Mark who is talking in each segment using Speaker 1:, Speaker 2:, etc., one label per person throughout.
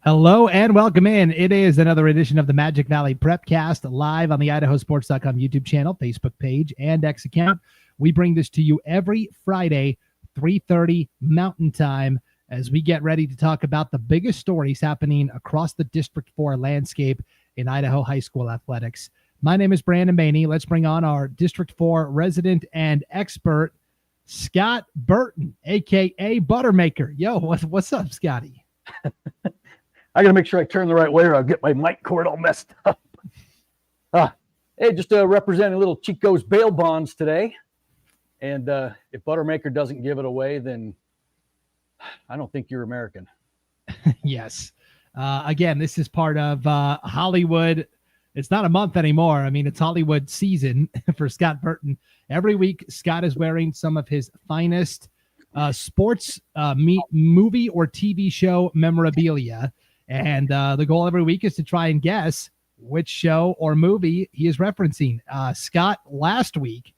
Speaker 1: Hello and welcome in. It is another edition of the Magic Valley Prepcast live on the IdahoSports.com YouTube channel, Facebook page, and X account. We bring this to you every Friday, 3:30 Mountain Time, as we get ready to talk about the biggest stories happening across the District 4 landscape in Idaho high school athletics. My name is Brandon Baney. Let's bring on our District 4 resident and expert, Scott Burton, a.k.a. Buttermaker. Yo, what's up, Scotty?
Speaker 2: I got to make sure I turn the right way or I'll get my mic cord all messed up. Hey, just representing little Chico's bail bonds today. And if Buttermaker doesn't give it away, then I don't think you're American.
Speaker 1: Yes. Again, this is part of Hollywood. It's not a month anymore. I mean, it's Hollywood season for Scott Burton. Every week, Scott is wearing some of his finest sports movie or TV show memorabilia. And the goal every week is to try and guess which show or movie he is referencing. Scott, last week,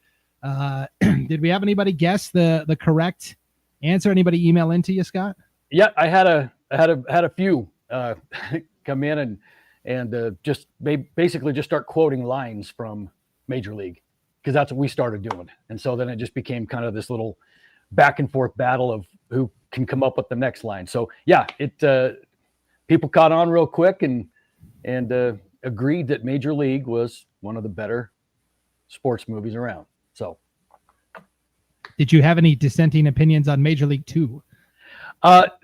Speaker 1: did we have anybody guess the correct answer? Anybody email into you, Scott?
Speaker 2: Yeah, I had a few come in and just basically just start quoting lines from Major League, because that's what we started doing. And so then it just became kind of this little back and forth battle of who can come up with the next line. So yeah, people caught on real quick and agreed that Major League was one of the better sports movies around. So,
Speaker 1: did you have any dissenting opinions on Major League 2?
Speaker 2: Not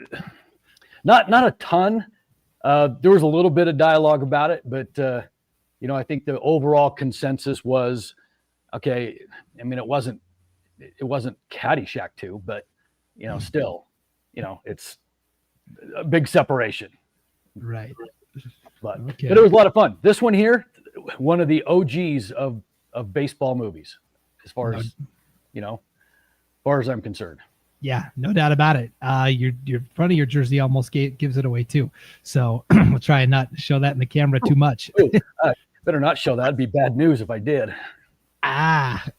Speaker 2: a ton. There was a little bit of dialogue about it, but I think the overall consensus was okay. I mean, it wasn't Caddyshack 2, but still, it's a big separation.
Speaker 1: Right.
Speaker 2: But it was a lot of fun. This one here, one of the OGs of baseball movies, as far as I'm concerned.
Speaker 1: Yeah, no doubt about it. Your front of your jersey almost gives it away too. So we'll try and not show that in the camera too much.
Speaker 2: Better not show that. It'd be bad news if I did.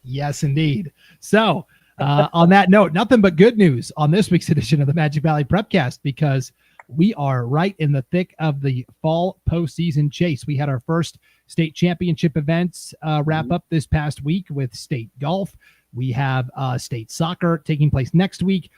Speaker 1: Yes, indeed. So on that note, nothing but good news on this week's edition of the Magic Valley Prepcast, because we are right in the thick of the fall postseason chase. We had our first state championship events wrap up this past week with state golf. We have state soccer taking place next week,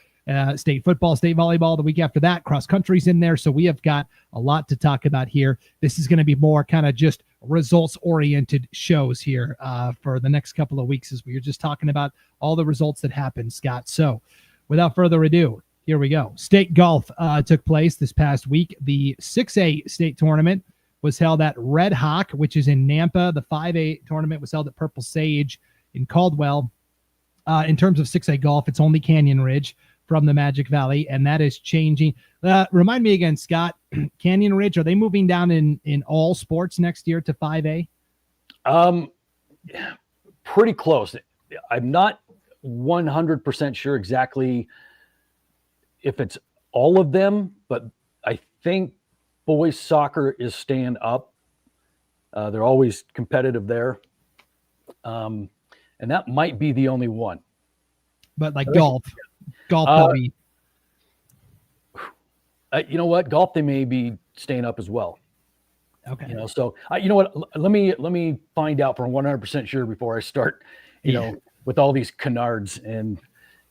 Speaker 1: state football, state volleyball the week after that, cross country's in there. So we have got a lot to talk about here. This is going to be more kind of just results-oriented shows here for the next couple of weeks, as we are just talking about all the results that happened, Scott. So without further ado, here we go. State golf took place this past week. The 6A state tournament was held at Red Hawk, which is in Nampa. The 5A tournament was held at Purple Sage in Caldwell. In terms of 6A golf, it's only Canyon Ridge from the Magic Valley, and that is changing. Remind me again, Scott, Canyon Ridge, are they moving down in all sports next year to 5A?
Speaker 2: Pretty close. I'm not 100% sure exactly if it's all of them, but I think boys soccer is staying up. They're always competitive there. And that might be the only one.
Speaker 1: But like golf probably.
Speaker 2: You know what? Golf, they may be staying up as well.
Speaker 1: Okay.
Speaker 2: So you know what? Let me find out for 100% sure before I start, with all these canards and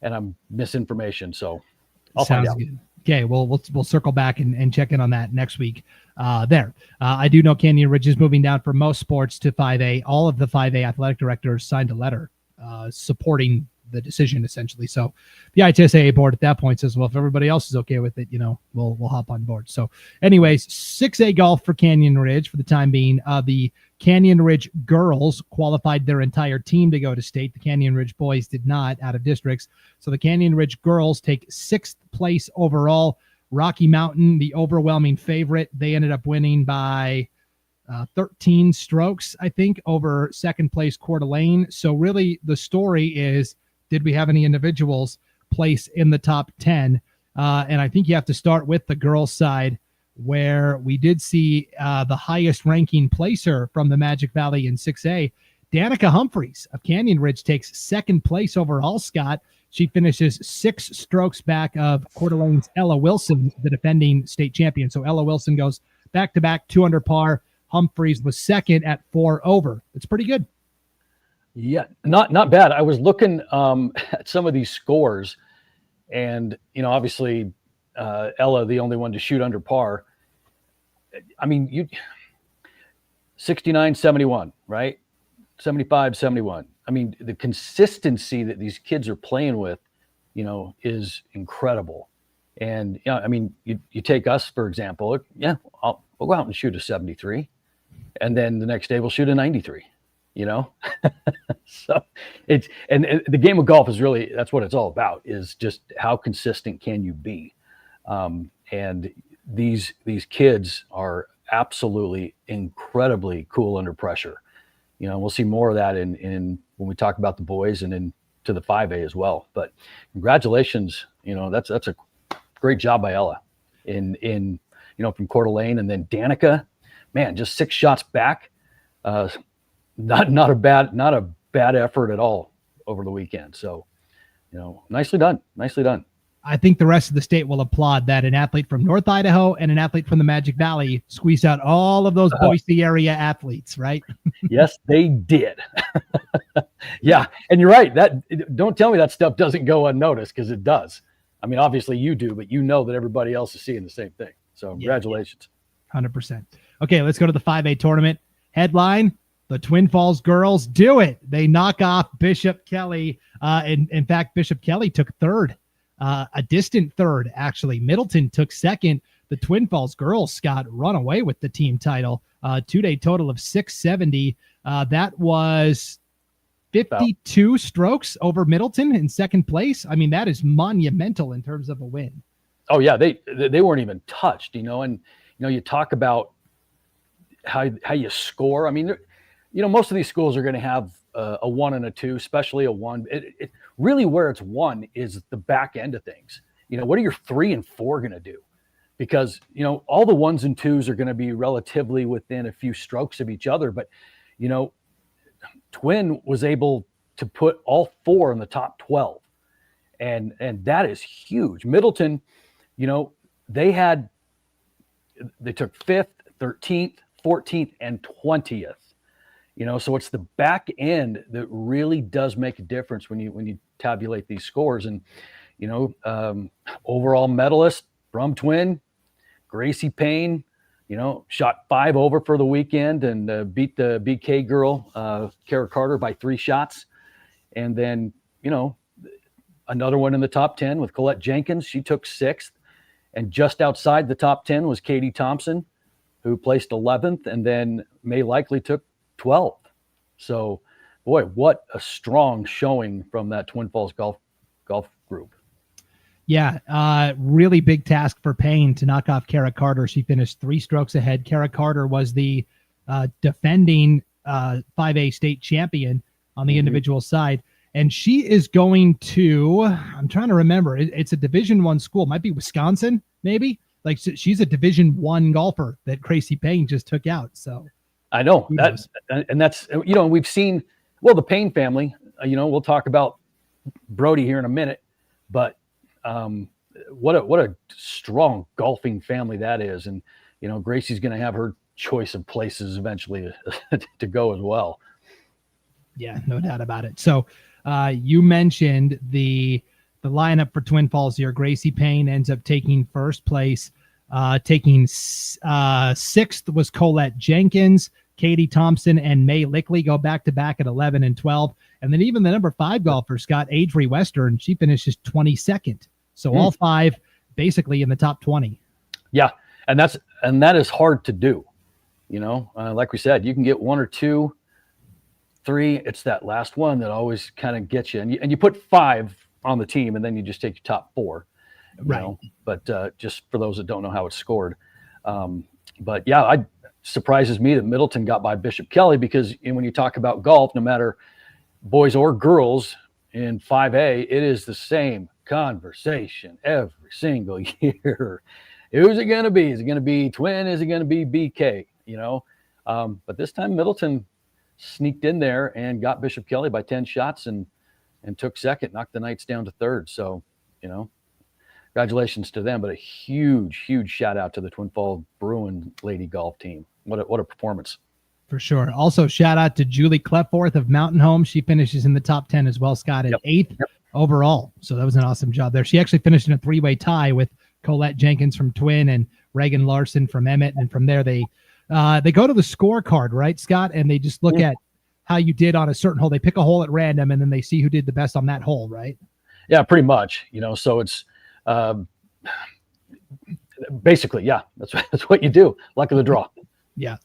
Speaker 2: I'm misinformation. So I'll find out.
Speaker 1: Good. Okay, well, we'll circle back and check in on that next week. I do know Canyon Ridge is moving down for most sports to 5A. All of the 5A athletic directors signed a letter supporting the decision, essentially. So the ITSAA board at that point says, well, if everybody else is okay with it, we'll hop on board. So anyways, 6A golf for Canyon Ridge for the time being. The Canyon Ridge girls qualified their entire team to go to state. The Canyon Ridge boys did not, out of districts. So the Canyon Ridge girls take 6th place overall. Rocky Mountain, the overwhelming favorite, they ended up winning by 13 strokes, I think, over second place Coeur d'Alene. So really the story is, did we have any individuals place in the top 10? And I think you have to start with the girls' side, where we did see the highest ranking placer from the Magic Valley in 6A. Danica Humphreys of Canyon Ridge takes second place overall, Scott. She finishes 6 strokes back of Coeur d'Alene's Ella Wilson, the defending state champion. So Ella Wilson goes back-to-back 2 under par. Humphreys was second at 4 over. It's pretty good.
Speaker 2: Yeah, not bad. I was looking at some of these scores, and obviously Ella, the only one to shoot under par. I mean, 69, 71, right? 75, 71. I mean, the consistency that these kids are playing with, is incredible. And I mean, you take us, for example. Yeah, we'll go out and shoot a 73, and then the next day we'll shoot a 93. So it's and the game of golf is really, that's what it's all about, is just how consistent can you be. And these kids are absolutely incredibly cool under pressure. We'll see more of that in when we talk about the boys and into the 5A as well. But congratulations, that's a great job by Ella in from Coeur d'Alene. And then Danica, man, just 6 shots back. Not a bad effort at all over the weekend. So, nicely done.
Speaker 1: I think the rest of the state will applaud that an athlete from North Idaho and an athlete from the Magic Valley squeezed out all of those Boise area athletes, right?
Speaker 2: Yes, they did. Yeah, and you're right. Don't tell me that stuff doesn't go unnoticed, because it does. I mean, obviously you do, but that everybody else is seeing the same thing. So congratulations.
Speaker 1: 100%. Okay, let's go to the 5A tournament. Headline: the Twin Falls girls do it. They knock off Bishop Kelly. In fact, Bishop Kelly took third. A distant third, actually. Middleton took second. The Twin Falls girls, Scott, run away with the team title. 2-day total of 670. That was 52 strokes over Middleton in second place. I mean, that is monumental in terms of a win.
Speaker 2: Oh yeah, they weren't even touched, and you talk about how you score. I mean, most of these schools are going to have a 1 and a 2, especially a 1. It really, where it's 1 is the back end of things. What are your 3 and 4 going to do? Because all the 1s and 2s are going to be relatively within a few strokes of each other. But Twin was able to put all 4 in the top 12, and that is huge. Middleton, they took 5th, 13th, 14th, and 20th. So it's the back end that really does make a difference when you tabulate these scores. And overall medalist from Twin, Gracie Payne, shot 5 over for the weekend and beat the BK girl, Kara Carter, by 3 shots. And then another one in the top 10 with Colette Jenkins. She took 6th, and just outside the top 10 was Katie Thompson, who placed 11th, and then May Likely took 12th. So, boy, what a strong showing from that Twin Falls golf group.
Speaker 1: Yeah, really big task for Payne to knock off Kara Carter. She finished 3 strokes ahead. Kara Carter was the defending 5A state champion on the individual side. And she is going to, I'm trying to remember, it's a Division I school. It might be Wisconsin, maybe. Like, she's a Division I golfer that Gracie Payne just took out. So
Speaker 2: I know that's we've seen, the Payne family, we'll talk about Brody here in a minute, but what a strong golfing family that is. And, Gracie's going to have her choice of places eventually to go as well.
Speaker 1: Yeah, no doubt about it. So you mentioned the lineup for Twin Falls here. Gracie Payne ends up taking first place. Taking 6th was Colette Jenkins. Katie Thompson and May Lickley go back-to-back at 11 and 12. And then even the number 5 golfer, Scott Adri Western, she finishes 22nd. So all 5 basically in the top 20. Yeah,
Speaker 2: and that is hard to do. Like we said, you can get 1 or 2, 3. It's that last one that always kind of gets you. And you put 5 on the team, and then you just take your top 4.
Speaker 1: Right.
Speaker 2: But just for those that don't know how it's scored. But yeah, it surprises me that Middleton got by Bishop Kelly, because when you talk about golf, no matter boys or girls in 5A, it is the same conversation every single year. Who's it going to be? Is it going to be Twin? Is it going to be BK? But this time Middleton sneaked in there and got Bishop Kelly by 10 shots. And and took second, knocked the Knights down to third. So, congratulations to them, but a huge, huge shout out to the Twin Falls Bruin lady golf team. What a performance.
Speaker 1: For sure. Also, shout out to Julie Clefforth of Mountain Home. She finishes in the top 10 as well, Scott, at 8th overall. So that was an awesome job there. She actually finished in a 3-way tie with Colette Jenkins from Twin and Reagan Larson from Emmett. And from there, they go to the scorecard, right, Scott? And they just look at how you did on a certain hole. They pick a hole at random, and then they see who did the best on that hole, right?
Speaker 2: Yeah, pretty much. So it's basically, that's what you do. Luck of the draw.
Speaker 1: Yeah.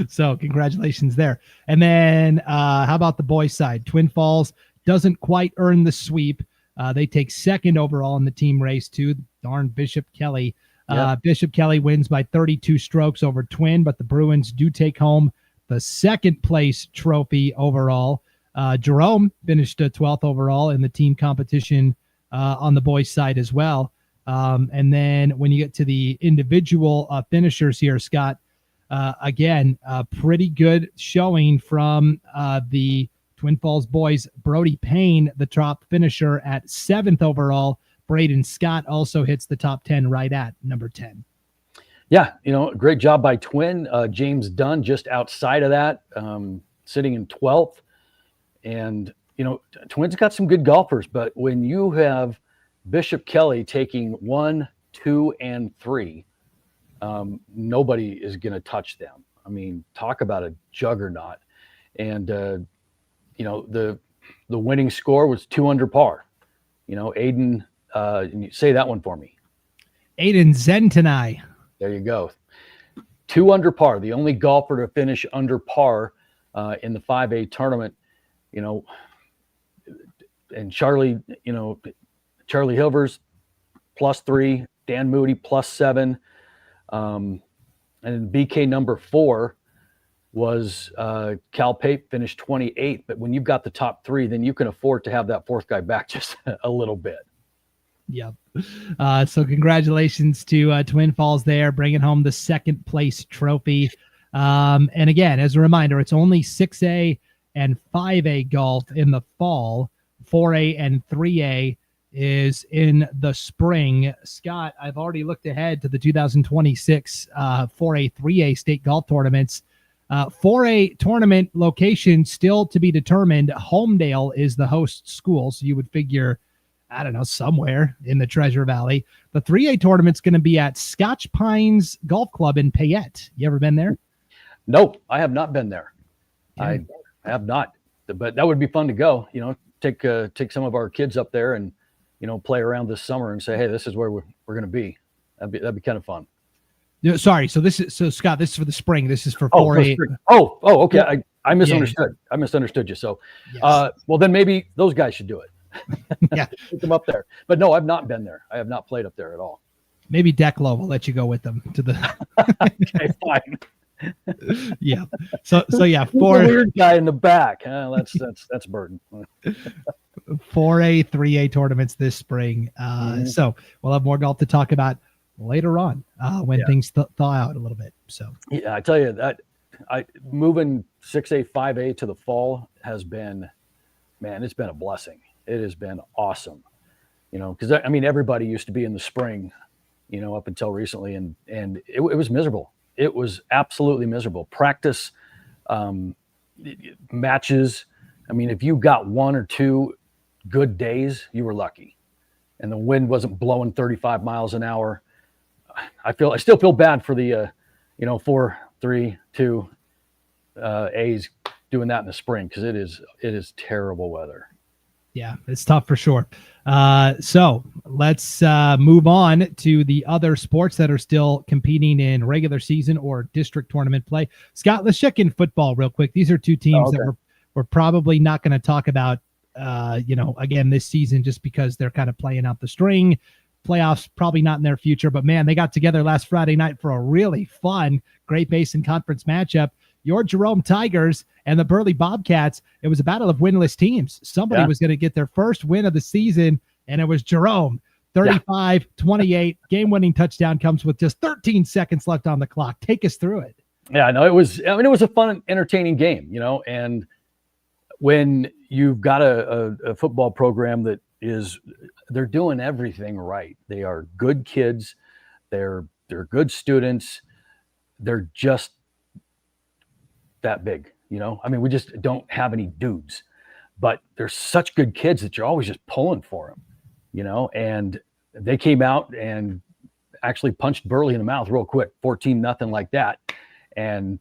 Speaker 1: So congratulations there. And then how about the boys side? Twin Falls doesn't quite earn the sweep. They take second overall in the team race too. Darn Bishop Kelly. Bishop Kelly wins by 32 strokes over Twin, but the Bruins do take home the second place trophy overall. Jerome finished 12th overall in the team competition on the boys side as well. And then when you get to the individual finishers here, Scott, again, a pretty good showing from the Twin Falls boys. Brody Payne, the top finisher at 7th overall. Braden Scott also hits the top 10 right at number 10.
Speaker 2: Yeah, great job by Twin. James Dunn just outside of that, sitting in 12th. And, Twin's got some good golfers, but when you have Bishop Kelly taking 1, 2, and 3, nobody is going to touch them. I mean, talk about a juggernaut. And, the winning score was 2 under par. Aiden, say that one for me.
Speaker 1: Aiden Zentanai.
Speaker 2: There you go. 2 under par, the only golfer to finish under par in the 5A tournament, and Charlie Hilvers +3, Dan Moody +7. And BK number 4 was Cal Pape, finished 28th. But when you've got the top 3, then you can afford to have that 4th guy back just a little bit.
Speaker 1: Yep. So congratulations to Twin Falls there, bringing home the second place trophy. And again, as a reminder, it's only 6A and 5A golf in the fall. 4A and 3A is in the spring. Scott, I've already looked ahead to the 2026 4A, 3A state golf tournaments. 4A tournament location still to be determined. Homedale is the host school, so you would figure, I don't know, somewhere in the Treasure Valley. The 3A tournament's going to be at Scotch Pines Golf Club in Payette. You ever been there?
Speaker 2: Nope, I have not been there.
Speaker 1: Okay.
Speaker 2: I have not, but that would be fun to go. Take some of our kids up there and play around this summer and say, hey, this is where we're going to be. That'd be kind of fun.
Speaker 1: No, sorry. So Scott, this is for the spring. This is for 4A.
Speaker 2: Okay.
Speaker 1: Yeah.
Speaker 2: I misunderstood. Yeah. I misunderstood you. So, yes. Well, then maybe those guys should do it.
Speaker 1: Yeah,
Speaker 2: take them up there. But no, I've not been there. I have not played up there at all.
Speaker 1: Maybe Declo will let you go with them to the.
Speaker 2: Okay, fine.
Speaker 1: Yeah. So yeah,
Speaker 2: the weird guy in the back. That's Burton.
Speaker 1: 4A, 3A tournaments this spring. So we'll have more golf to talk about later on when things thaw out a little bit. So
Speaker 2: yeah, I tell you that moving 6A, 5A to the fall has been, man, it's been a blessing. It has been awesome, because everybody used to be in the spring, up until recently, and it was miserable. It was absolutely miserable. Practice, matches. If you got 1 or 2 good days, you were lucky, and the wind wasn't blowing 35 miles an hour. I still feel bad for the 4, 3, 2 A's doing that in the spring, because it is terrible weather.
Speaker 1: Yeah, it's tough for sure. So let's move on to the other sports that are still competing in regular season or district tournament play. Scott, let's check in football real quick. These are 2 teams that we're probably not going to talk about, again this season, just because they're kind of playing out the string. Playoffs probably not in their future, but man, they got together last Friday night for a really fun Great Basin Conference matchup. Your Jerome Tigers and the Burley Bobcats. It was a battle of winless teams. Somebody was going to get their first win of the season, and it was Jerome. 35-28, game-winning touchdown comes with just 13 seconds left on the clock. Take us through it.
Speaker 2: Yeah, no, it was a fun, entertaining game, and when you've got a football program that they're doing everything right. They are good kids. They're good students. They're just that big, I mean, we just don't have any dudes, but they're such good kids that you're always just pulling for them, and they came out and actually punched Burley in the mouth real quick, 14-0 like that. And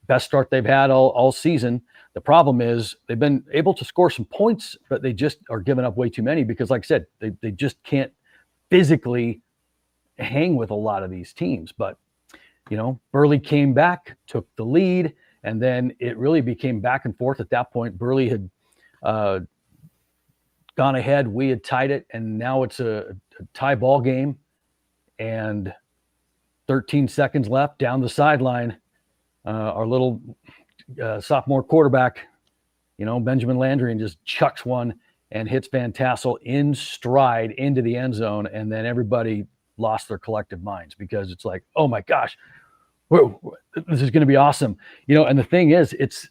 Speaker 2: best start they've had all season. The problem is they've been able to score some points, but they just are giving up way too many because, like I said, they just can't physically hang with a lot of these teams. But, Burley came back, took the lead, and then it really became back and forth at that point. Burley had gone ahead. We had tied it, and now it's a tie ball game. And 13 seconds left down the sideline. Our little sophomore quarterback, Benjamin Landry, just chucks one and hits Van Tassel in stride into the end zone. And then everybody lost their collective minds because it's like, oh my gosh, whoa, this is going to be awesome. And the thing is, it's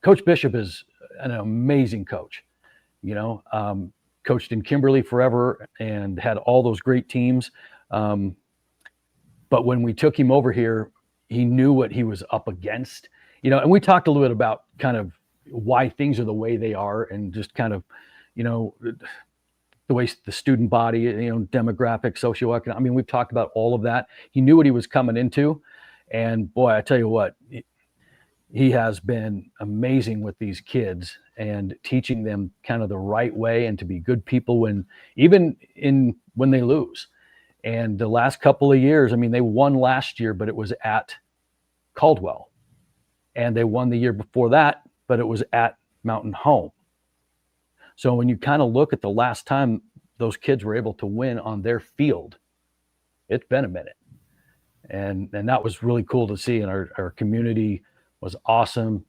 Speaker 2: Coach Bishop is an amazing coach, coached in Kimberly forever and had all those great teams. But when we took him over here, he knew what he was up against, and we talked a little bit about kind of why things are the way they are and just kind of, the way the student body, demographic, socioeconomic. I mean, we've talked about all of that. He knew what he was coming into. And boy, I tell you what, he has been amazing with these kids and teaching them kind of the right way and to be good people when they lose. And the last couple of years, I mean, they won last year, but it was at Caldwell. And they won the year before that, but it was at Mountain Home. So when you kind of look at the last time those kids were able to win on their field, it's been a minute. And that was really cool to see. And our community was awesome.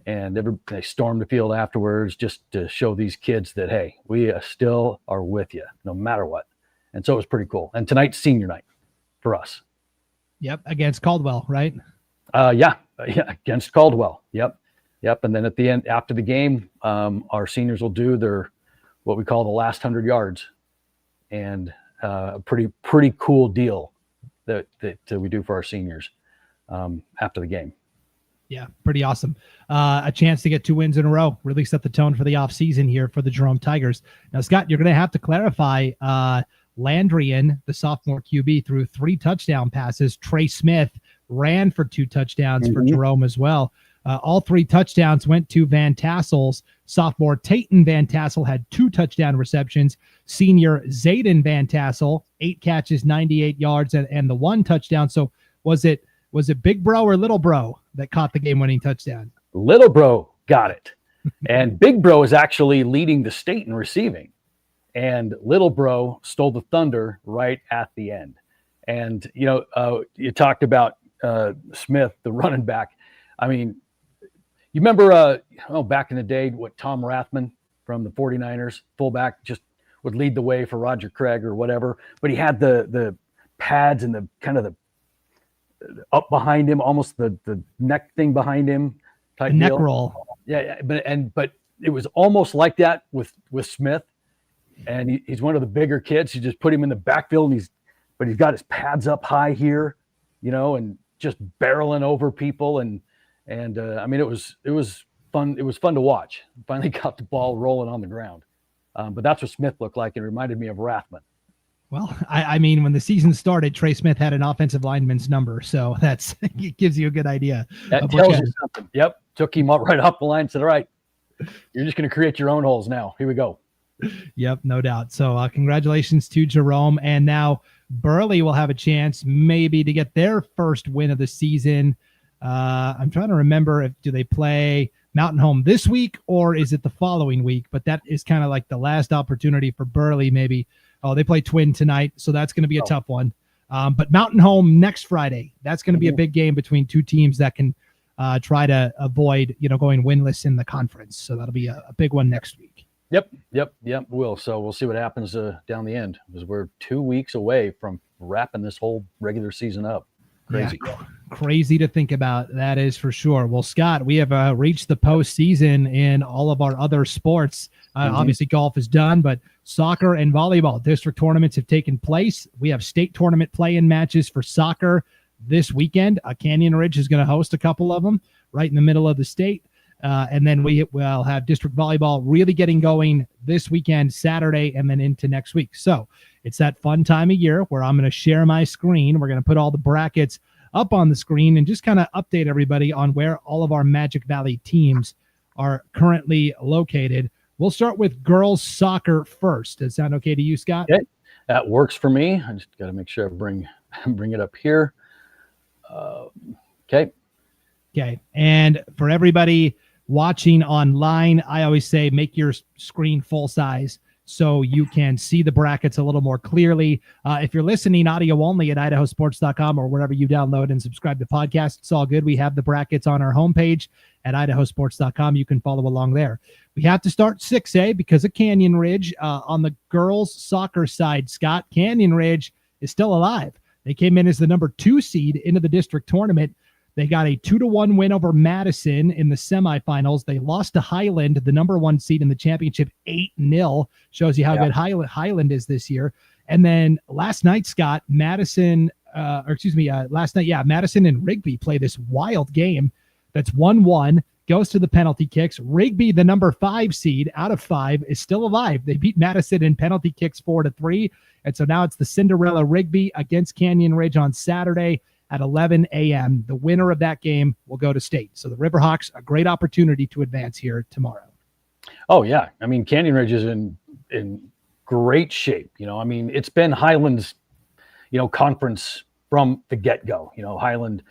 Speaker 2: And they stormed the field afterwards just to show these kids that, hey, we still are with you no matter what. And so it was pretty cool. And tonight's senior night for us.
Speaker 1: Yep. Against Caldwell, right?
Speaker 2: Yeah, against Caldwell. Yep. And then at the end, after the game, our seniors will do what we call the last 100 yards, and a pretty cool deal that we do for our seniors after the game.
Speaker 1: Yeah, pretty awesome. A chance to get 2 wins in a row, really set the tone for the offseason here for the Jerome Tigers. Now, Scott, you're going to have to clarify Landrian, the sophomore QB, threw 3 touchdown passes. Trey Smith ran for 2 touchdowns for Jerome as well. All 3 touchdowns went to Van Tassel's. Sophomore Tayton Van Tassel had 2 touchdown receptions. Senior Zayden Van Tassel, 8 catches, 98 yards, and the 1 touchdown. So was it Big Bro or Little Bro that caught the game-winning touchdown?
Speaker 2: Little Bro got it. And Big Bro is actually leading the state in receiving. And Little Bro stole the thunder right at the end. And, you talked about Smith, the running back. I mean, you remember, back in the day, what Tom Rathman from the 49ers, fullback, just would lead the way for Roger Craig or whatever. But he had the pads and the kind of the up behind him, almost the neck thing behind him type
Speaker 1: neck
Speaker 2: deal.
Speaker 1: Roll.
Speaker 2: Yeah, but it was almost like that with Smith. And he's one of the bigger kids. You just put him in the backfield, and he's got his pads up high here, and just barreling over people. And I mean, it was fun. It was fun to watch. Finally got the ball rolling on the ground. But that's what Smith looked like. It reminded me of Rathman.
Speaker 1: Well, I mean, when the season started, Trey Smith had an offensive lineman's number. So it gives you a good idea.
Speaker 2: That tells you something. Yep. Took him up right off the line and said, all right, you're just going to create your own holes now. Here we go.
Speaker 1: Yep, no doubt. So congratulations to Jerome. And now Burley will have a chance maybe to get their first win of the season. I'm trying to remember do they play Mountain Home this week or is it the following week? But that is kind of like the last opportunity for Burley maybe. Oh, they play Twin tonight, so that's going to be a tough one. But Mountain Home next Friday. That's going to be a big game between 2 teams that can try to avoid going winless in the conference. So that'll be a big one next week.
Speaker 2: Yep. Will. So we'll see what happens down the end because we're 2 weeks away from wrapping this whole regular season up. Crazy.
Speaker 1: Yeah, crazy to think about. That is for sure. Well, Scott, we have reached the postseason in all of our other sports. Obviously, golf is done, but soccer and volleyball district tournaments have taken place. We have state tournament play-in matches for soccer this weekend. Canyon Ridge is going to host a couple of them right in the middle of the state. And then we will have district volleyball really getting going this weekend, Saturday, and then into next week. So it's that fun time of year where I'm going to share my screen. We're going to put all the brackets up on the screen and just kind of update everybody on where all of our Magic Valley teams are currently located. We'll start with girls soccer first. Does that sound okay to you, Scott?
Speaker 2: Okay. That works for me. I just got to make sure I bring it up here. Okay.
Speaker 1: Okay. And for everybody watching online, I always say make your screen full size so you can see the brackets a little more clearly. If you're listening audio only at IdahoSports.com or wherever you download and subscribe to podcasts, it's all good. We have the brackets on our homepage at IdahoSports.com. You can follow along there. We have to start 6A because of Canyon Ridge. On the girls soccer side, Scott, Canyon Ridge is still alive. They came in as the number 2 seed into the district tournament. They got a 2-1 win over Madison in the semifinals. They lost to Highland, the number 1 seed in the championship, 8-0. Shows you how good Highland is this year. And then last night, Scott, Madison and Rigby play this wild game that's 1-1, goes to the penalty kicks. Rigby, the number 5 seed out of 5, is still alive. They beat Madison in penalty kicks 4-3. And so now it's the Cinderella Rigby against Canyon Ridge on Saturday at 11 a.m. The winner of that game will go to state. So the Riverhawks, a great opportunity to advance here tomorrow.
Speaker 2: Oh, yeah. I mean, Canyon Ridge is in great shape. I mean, it's been Highland's, conference from the get-go. Highland,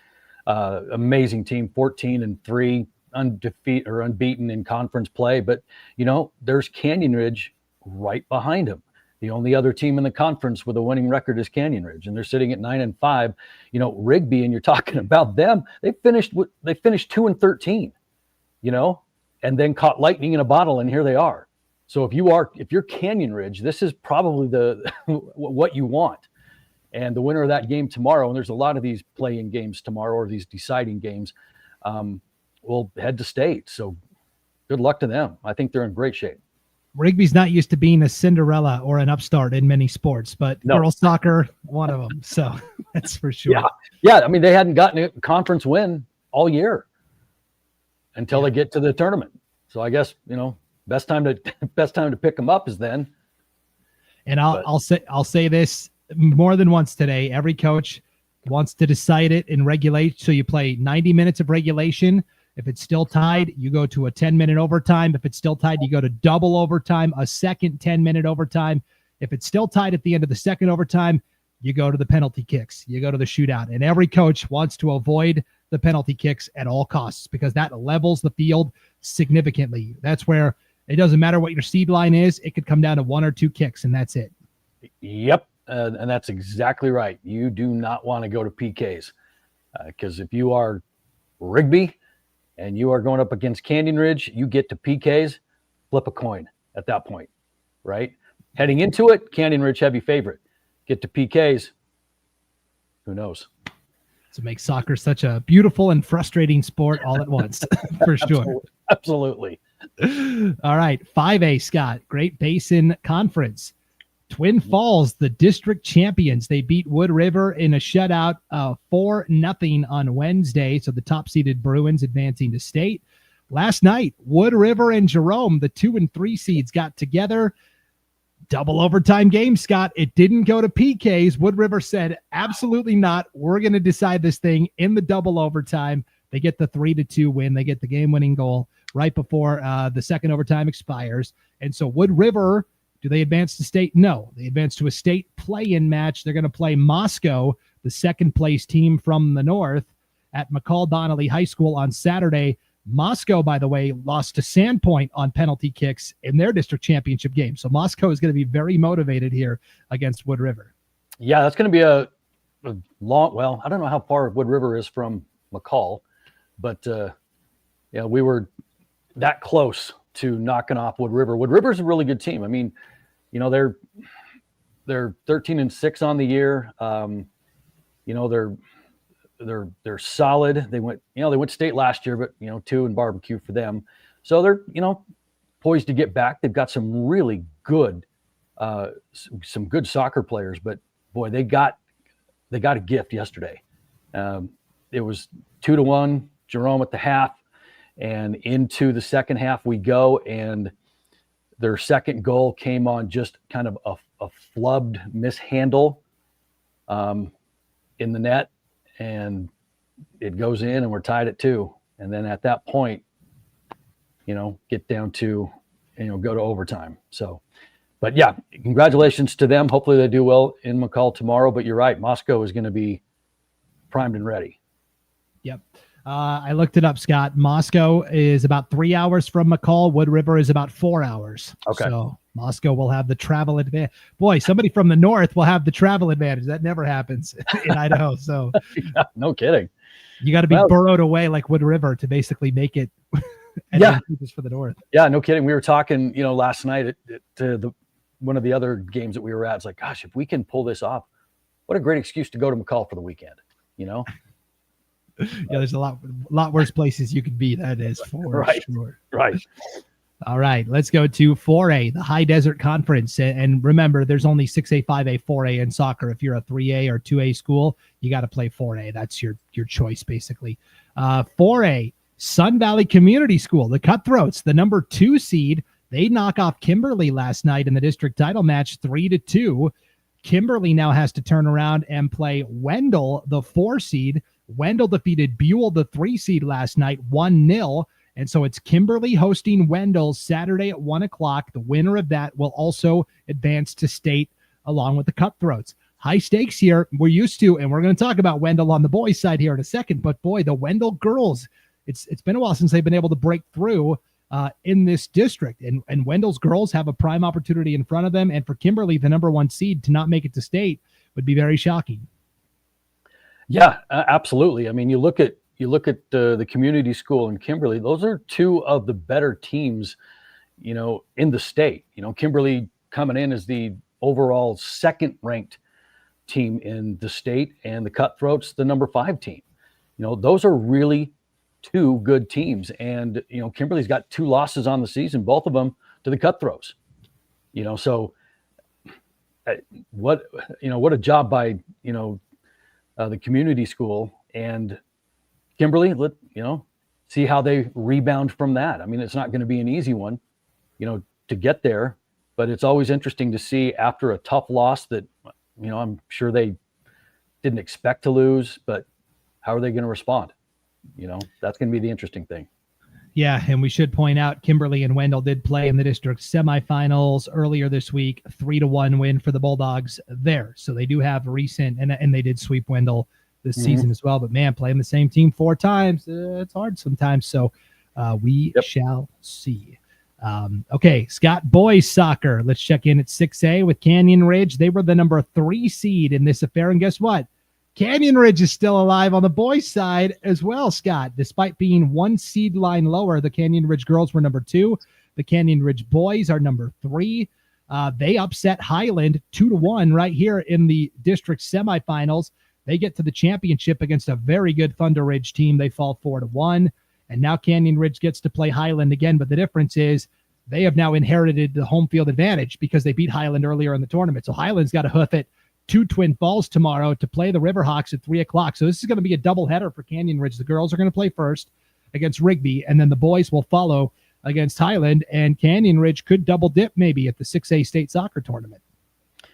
Speaker 2: amazing team, 14-3, unbeaten in conference play. But, there's Canyon Ridge right behind them. The only other team in the conference with a winning record is Canyon Ridge, and they're sitting at 9-5. Rigby, and you're talking about them. They finished 2-13, and then caught lightning in a bottle, and here they are. So if you're Canyon Ridge, this is probably the what you want. And the winner of that game tomorrow, and there's a lot of these play-in games tomorrow or these deciding games, will head to state. So good luck to them. I think they're in great shape.
Speaker 1: Rigby's not used to being a Cinderella or an upstart in many sports, but girls soccer, one of them. So that's for sure.
Speaker 2: Yeah. I mean, they hadn't gotten a conference win all year until they get to the tournament. So I guess, best time to pick them up is then. And
Speaker 1: I'll say this more than once today. Every coach wants to decide it in regulation. So you play 90 minutes of regulation. If it's still tied, you go to a 10-minute overtime. If it's still tied, you go to double overtime, a second 10-minute overtime. If it's still tied at the end of the second overtime, you go to the penalty kicks. You go to the shootout. And every coach wants to avoid the penalty kicks at all costs because that levels the field significantly. That's where it doesn't matter what your seed line is. It could come down to 1 or 2 kicks, and that's it.
Speaker 2: Yep, and that's exactly right. You do not want to go to PKs because if you are Rigby and you are going up against Canyon Ridge, you get to PKs, flip a coin at that point, right? Heading into it, Canyon Ridge heavy favorite. Get to PKs, who knows?
Speaker 1: To make soccer such a beautiful and frustrating sport all at once, for sure.
Speaker 2: Absolutely.
Speaker 1: All right, 5A, Scott, Great Basin Conference. Twin Falls, the district champions. They beat Wood River in a shutout 4-0 on Wednesday. So the top-seeded Bruins advancing to state. Last night, Wood River and Jerome, the 2 and 3 seeds, got together. Double overtime game, Scott. It didn't go to PKs. Wood River said, absolutely not. We're going to decide this thing in the double overtime. They get the 3-2 win. They get the game-winning goal right before the second overtime expires. And so Wood River, do they advance to state? No. They advance to a state play-in match. They're going to play Moscow, the second-place team from the north, at McCall Donnelly High School on Saturday. Moscow, by the way, lost to Sandpoint on penalty kicks in their district championship game. So Moscow is going to be very motivated here against Wood River.
Speaker 2: Yeah, that's going to be a long, well, I don't know how far Wood River is from McCall, but we were that close to knocking off Wood River. Wood River's a really good team. I mean, they're 13-6 on the year. they're solid. They went state last year, but 2 in barbecue for them. So they're poised to get back. They've got some really good some good soccer players, but boy, they got a gift yesterday. It was 2-1 Jerome at the half, and into the second half we go, and their second goal came on just kind of a flubbed mishandle in the net, and it goes in, and we're tied at 2. And then at that point, get down to, go to overtime. So, but yeah, congratulations to them. Hopefully they do well in McCall tomorrow. But you're right, Moscow is going to be primed and ready.
Speaker 1: Yep. I looked it up, Scott. Moscow is about 3 hours from McCall. Wood River is about 4 hours.
Speaker 2: Okay.
Speaker 1: So Moscow will have the travel advantage. Boy, somebody from the north will have the travel advantage. That never happens in Idaho. So
Speaker 2: yeah, no kidding.
Speaker 1: You got to be burrowed away like Wood River to basically make it. For the north.
Speaker 2: Yeah, no kidding. We were talking, last night at one of the other games that we were at. It's like, gosh, if we can pull this off, what a great excuse to go to McCall for the weekend.
Speaker 1: Yeah, there's a lot worse places you could be. That is for sure.
Speaker 2: Right.
Speaker 1: All right, let's go to 4A, the High Desert Conference. And remember, there's only 6A, 5A, 4A in soccer. If you're a 3A or 2A school, you got to play 4A. That's your choice, basically. 4A, Sun Valley Community School, the Cutthroats, the number 2 seed. They knock off Kimberly last night in the district title match 3-2. Kimberly now has to turn around and play Wendell, the 4 seed. Wendell defeated Buell, the 3 seed last night, 1-0. And so it's Kimberly hosting Wendell Saturday at 1 o'clock. The winner of that will also advance to state along with the Cutthroats. High stakes here. We're used to, and we're going to talk about Wendell on the boys' side here in a second. But boy, the Wendell girls, it's been a while since they've been able to break through in this district. And Wendell's girls have a prime opportunity in front of them. And for Kimberly, the number 1 seed, to not make it to state would be very shocking.
Speaker 2: Yeah, absolutely. I mean, you look at the community school in Kimberly. Those are 2 of the better teams, in the state. Kimberly coming in as the overall 2nd ranked team in the state, and the Cutthroats, the number 5 team. Those are really 2 good teams. And, Kimberly's got 2 losses on the season, both of them to the Cutthroats. So what a job by, the community school. And Kimberly, see how they rebound from that. I mean, it's not going to be an easy one, to get there, but it's always interesting to see after a tough loss that, I'm sure they didn't expect to lose, but how are they going to respond? That's going to be the interesting thing.
Speaker 1: Yeah, and we should point out Kimberly and Wendell did play in the district semifinals earlier this week, 3-1 win for the Bulldogs there. So they do have recent, and they did sweep Wendell this season as well. But man, playing the same team 4 times, it's hard sometimes. So we shall see. Okay, Scott, boys soccer. Let's check in at 6A with Canyon Ridge. They were the number 3 seed in this affair, and guess what? Canyon Ridge is still alive on the boys' side as well, Scott. Despite being 1 seed line lower, the Canyon Ridge girls were number 2. The Canyon Ridge boys are number 3. They upset Highland 2-1 right here in the district semifinals. They get to the championship against a very good Thunder Ridge team. They fall 4-1. And now Canyon Ridge gets to play Highland again. But the difference is they have now inherited the home field advantage because they beat Highland earlier in the tournament. So Highland's got to hoof it to Twin Falls tomorrow to play the Riverhawks at 3 o'clock. So this is going to be a doubleheader for Canyon Ridge. The girls are going to play first against Rigby, and then the boys will follow against Highland, and Canyon Ridge could double dip maybe at the 6A state soccer tournament.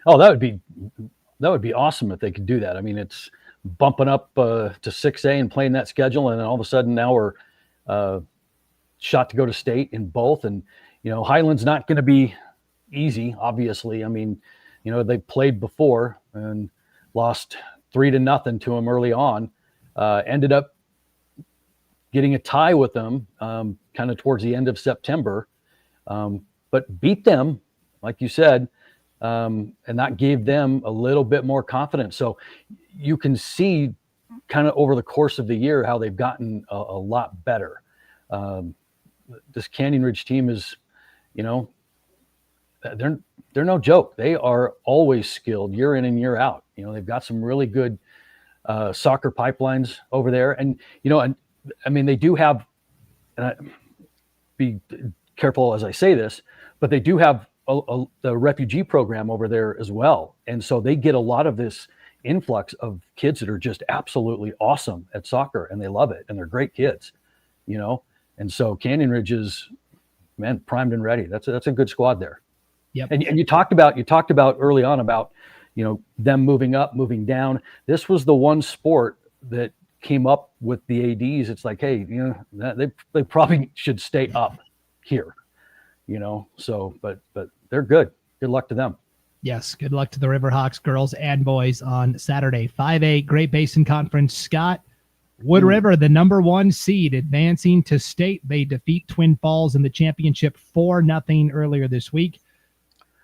Speaker 2: Oh, that would be awesome if they could do that. I mean, it's bumping up to 6A and playing that schedule, and then all of a sudden now we're shot to go to state in both. And, Highland's not going to be easy, obviously. I mean, they played before and lost 3-0 to them early on. Ended up getting a tie with them kind of towards the end of September, but beat them, like you said, and that gave them a little bit more confidence. So you can see kind of over the course of the year how they've gotten a lot better. This Canyon Ridge team is, they're no joke. They are always skilled year in and year out. They've got some really good soccer pipelines over there. And, and I mean, they do have, and be careful as I say this, but they do have the refugee program over there as well. And so they get a lot of this influx of kids that are just absolutely awesome at soccer, and they love it, and they're great kids, And so Canyon Ridge is, man, primed and ready. That's a good squad there.
Speaker 1: Yep.
Speaker 2: And you talked about early on about, them moving up, moving down. This was the one sport that came up with the ADs. It's like, hey, they probably should stay up here, So, but they're good. Good luck to them.
Speaker 1: Yes, good luck to the Riverhawks girls and boys on Saturday. 5A Great Basin Conference. Scott, Wood River, the number 1 seed, advancing to state. They defeat Twin Falls in the championship 4-0 earlier this week.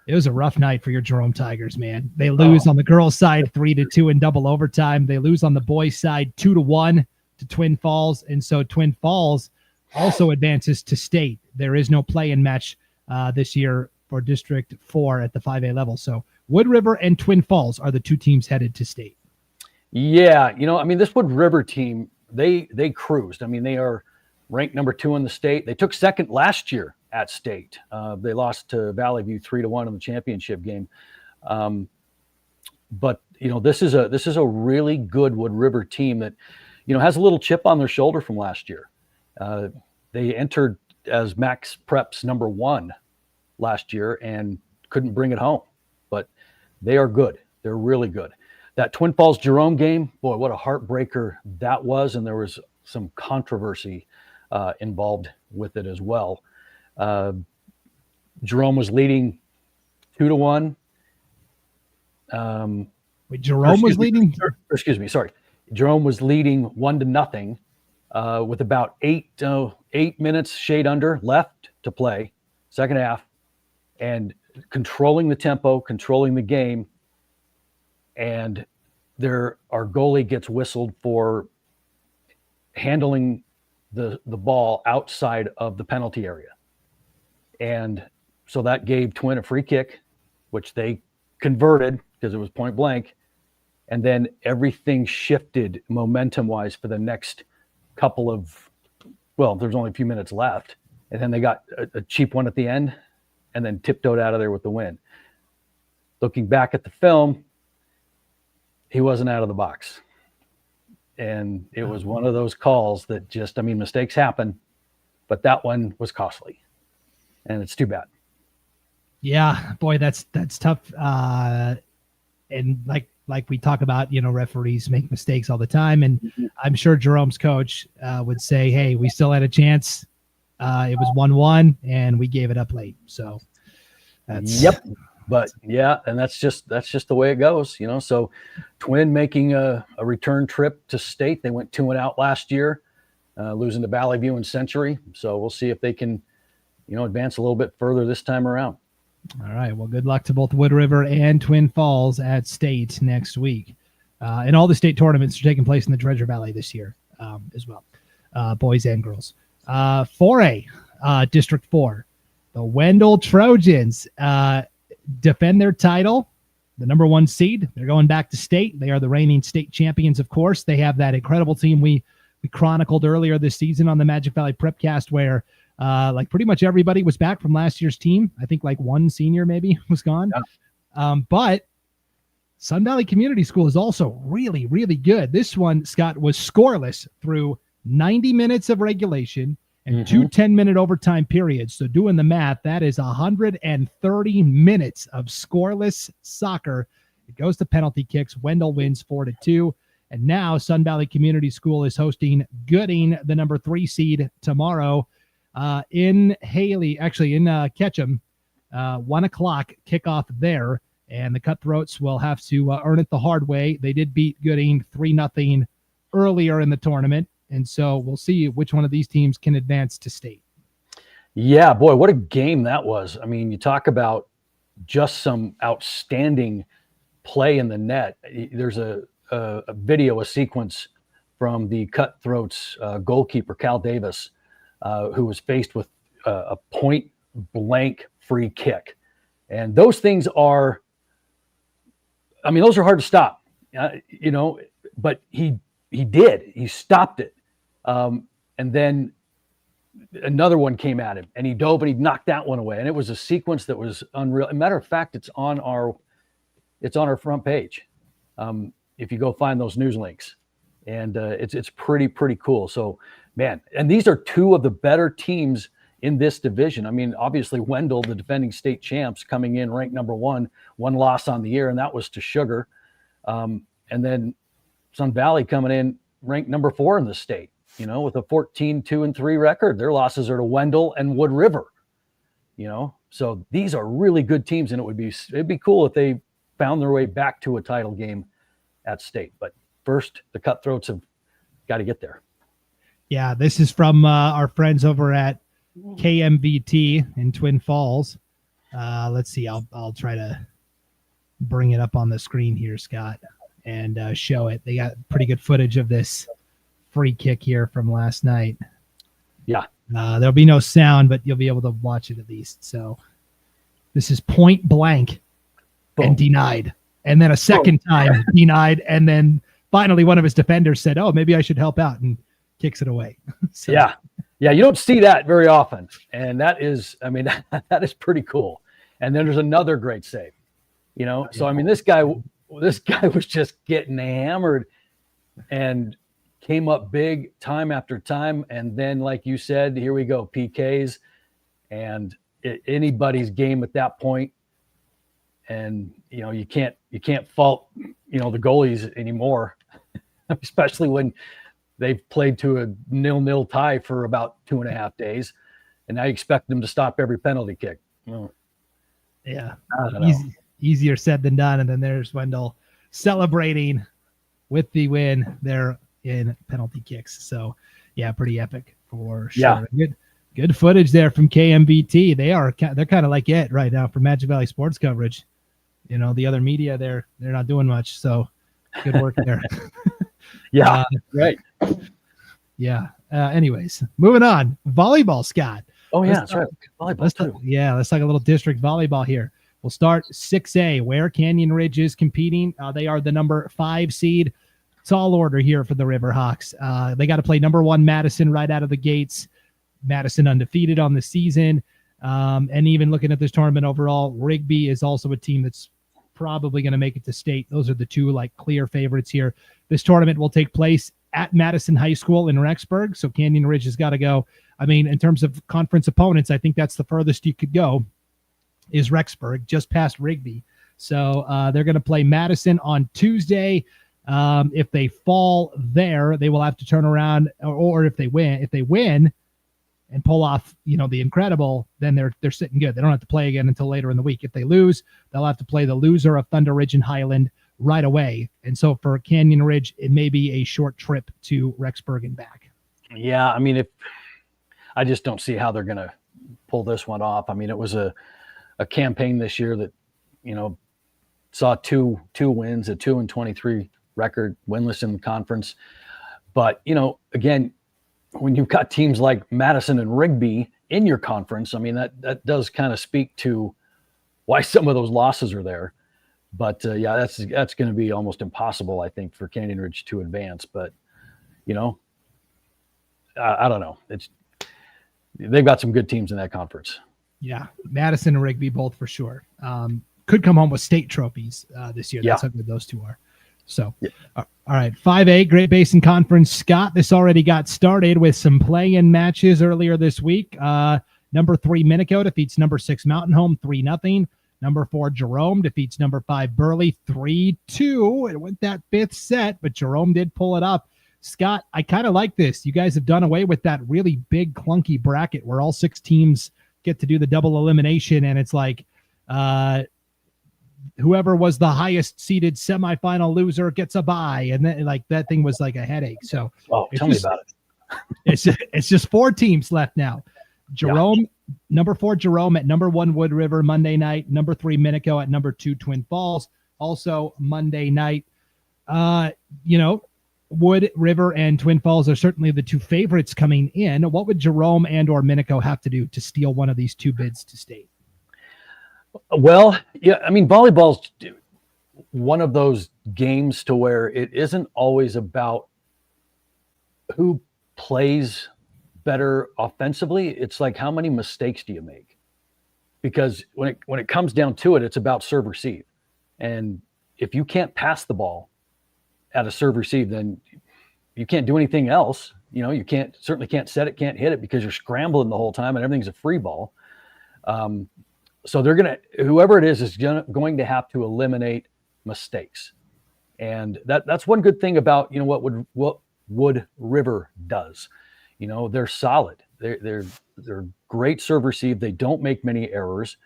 Speaker 1: It was a rough night for your Jerome Tigers, man. They lose on the girls' side 3-2 in double overtime. They lose on the boys' side 2-1 to Twin Falls, and so Twin Falls also advances to state. There is no play-in match this year for District 4 at the 5A level. So Wood River and Twin Falls are the 2 teams headed to state.
Speaker 2: Yeah, this Wood River team, they cruised. I mean, they are ranked number 2 in the state. They took second last year at state. They lost to Valley View 3-1 in the championship game. But this is a really good Wood River team that, has a little chip on their shoulder from last year. They entered as Max Prep's number 1 last year and couldn't bring it home, but they are good. They're really good. That Twin Falls Jerome game, boy, what a heartbreaker that was. And there was some controversy involved with it as well. Jerome was leading 2-1.
Speaker 1: Jerome was leading?
Speaker 2: Jerome was leading 1-0 with about 8 minutes shade under left to play, second half, and controlling the tempo, controlling the game. And our goalie gets whistled for handling the ball outside of the penalty area. And so that gave Twin a free kick, which they converted because it was point blank. And then everything shifted momentum-wise for the next couple of, there's only a few minutes left. And then they got a cheap one at the end and then tiptoed out of there with the win. Looking back at the film, he wasn't out of the box. And it was one of those calls that just, mistakes happen, but that one was costly. And it's too bad.
Speaker 1: Yeah, boy, that's tough. And like we talk about, referees make mistakes all the time. And I'm sure Jerome's coach would say, hey, we still had a chance. It was 1-1 and we gave it up late. So that's
Speaker 2: But yeah, and that's just the way it goes, So Twin making a return trip to state. They went 2-out last year, losing to Valley View and Century. So we'll see if they can, advance a little bit further this time around.
Speaker 1: All right. Well, good luck to both Wood River and Twin Falls at state next week. And all the state tournaments are taking place in the Treasure Valley this year as well, boys and girls. 4A, District 4, the Wendell Trojans defend their title, the number 1 seed. They're going back to state. They are the reigning state champions, of course. They have that incredible team we chronicled earlier this season on the Magic Valley Prepcast where pretty much everybody was back from last year's team. I think one senior maybe was gone. Yeah. But Sun Valley Community School is also really, really good. This one, Scott, was scoreless through 90 minutes of regulation and 2 10-minute overtime periods. So doing the math, that is 130 minutes of scoreless soccer. It goes to penalty kicks. Wendell wins 4-2. And now Sun Valley Community School is hosting Gooding, the number 3 seed, tomorrow in Haley, actually in Ketchum, 1 o'clock kickoff there. And the Cutthroats will have to earn it the hard way. They did beat Gooding 3-0 earlier in the tournament. And so we'll see which one of these teams can advance to state.
Speaker 2: Yeah, boy, what a game that was. You talk about just some outstanding play in the net. There's a video, a sequence from the Cutthroats goalkeeper, Cal Davis, who was faced with a point blank free kick. And those things are, those are hard to stop, but he stopped it. And then another one came at him, and he dove and he knocked that one away. And it was a sequence that was unreal. As a matter of fact, it's on our front page. If you go find those news links, and it's pretty cool. So, man, and these are two of the better teams in this division. I mean, obviously Wendell, the defending state champs, coming in ranked number one loss on the year, and that was to Sugar. And then Sun Valley coming in ranked number 4 in the state, with a 14-2-3 record. Their losses are to Wendell and Wood River, So these are really good teams, and it'd be cool if they found their way back to a title game at state. But first, the Cutthroats have got to get there.
Speaker 1: Yeah, this is from our friends over at KMVT in Twin Falls. Let's see. I'll try to bring it up on the screen here, Scott, and show it. They got pretty good footage of this free kick here from last night.
Speaker 2: Yeah.
Speaker 1: There'll be no sound, but you'll be able to watch it at least. So this is point blank. Boom. And denied. And then a second time denied. And then finally one of his defenders said, oh, maybe I should help out, and kicks it away. So.
Speaker 2: Yeah. Yeah. You don't see that very often. And that is pretty cool. And then there's another great save, So, I mean, this guy was just getting hammered and came up big time after time. And then, like you said, here we go, PKs, and anybody's game at that point. And, you can't fault, the goalies anymore, especially when they've played to a 0-0 tie for about 2.5 days. And now you expect them to stop every penalty kick. Oh.
Speaker 1: Yeah. Easier said than done. And then there's Wendell celebrating with the win there in penalty kicks. So yeah, pretty epic for sure. Yeah. Good footage there from KMVT. They're kind of like it right now for Magic Valley sports coverage. The other media, they're not doing much. So good work there.
Speaker 2: Yeah. Right.
Speaker 1: Yeah. Anyways, moving on. Volleyball, Scott.
Speaker 2: Oh yeah, that's right. Volleyball
Speaker 1: let's talk a little district volleyball here. We'll start 6A, where Canyon Ridge is competing. They are the number 5 seed. Tall order here for the Riverhawks. They got to play number 1 Madison right out of the gates. Madison undefeated on the season. And even looking at this tournament overall, Rigby is also a team that's probably going to make it to state. Those are the two clear favorites here. This tournament will take place at Madison High School in Rexburg. So Canyon Ridge has got to go. I mean, in terms of conference opponents, I think that's the furthest you could go is Rexburg, just past Rigby. So they're going to play Madison on Tuesday. If they fall there, they will have to turn around, or if they win and pull off, the incredible, then they're sitting good. They don't have to play again until later in the week. If they lose, they'll have to play the loser of Thunder Ridge and Highland right away. And so for Canyon Ridge, it may be a short trip to Rexburg and back.
Speaker 2: Yeah, I mean, I just don't see how they're going to pull this one off. I mean, it was a campaign this year that, saw two wins, a 2-23 record, winless in the conference. But, again, when you've got teams like Madison and Rigby in your conference, I mean, that does kind of speak to why some of those losses are there. But yeah, that's going to be almost impossible, I think, for Canyon Ridge to advance. But, I don't know. They've got some good teams in that conference.
Speaker 1: Yeah, Madison and Rigby both for sure. Could come home with state trophies this year. That's how good those two are. So, all right, 5A, Great Basin Conference. Scott, this already got started with some play-in matches earlier this week. Number 3 Minico defeats number 6 Mountain Home 3-0. Number 4 Jerome defeats number 5 Burley 3-2. It went that 5th set, but Jerome did pull it up. Scott, I kind of like this. You guys have done away with that really big clunky bracket where all 6 teams get to do the double elimination, and it's like whoever was the highest seeded semifinal loser gets a bye, and then that thing was like a headache. So
Speaker 2: tell me about
Speaker 1: it. It's just 4 teams left now. Jerome, number 4 Jerome at number 1 Wood River Monday night. Number 3 Minico at number 2 Twin Falls also Monday night. Wood River and Twin Falls are certainly the 2 favorites coming in. What would Jerome and or Minico have to do to steal one of these 2 bids to state?
Speaker 2: Well, yeah, I mean, volleyball's one of those games to where it isn't always about who plays better offensively. It's like, how many mistakes do you make? Because when it comes down to it, it's about serve receive. And if you can't pass the ball at a serve receive, then you can't do anything else. You know, you certainly can't set it, can't hit it, because you're scrambling the whole time and everything's a free ball. So whoever it is going to have to eliminate mistakes. And that's one good thing about, what Wood River does. They're solid. They're great serve receive. They don't make many errors,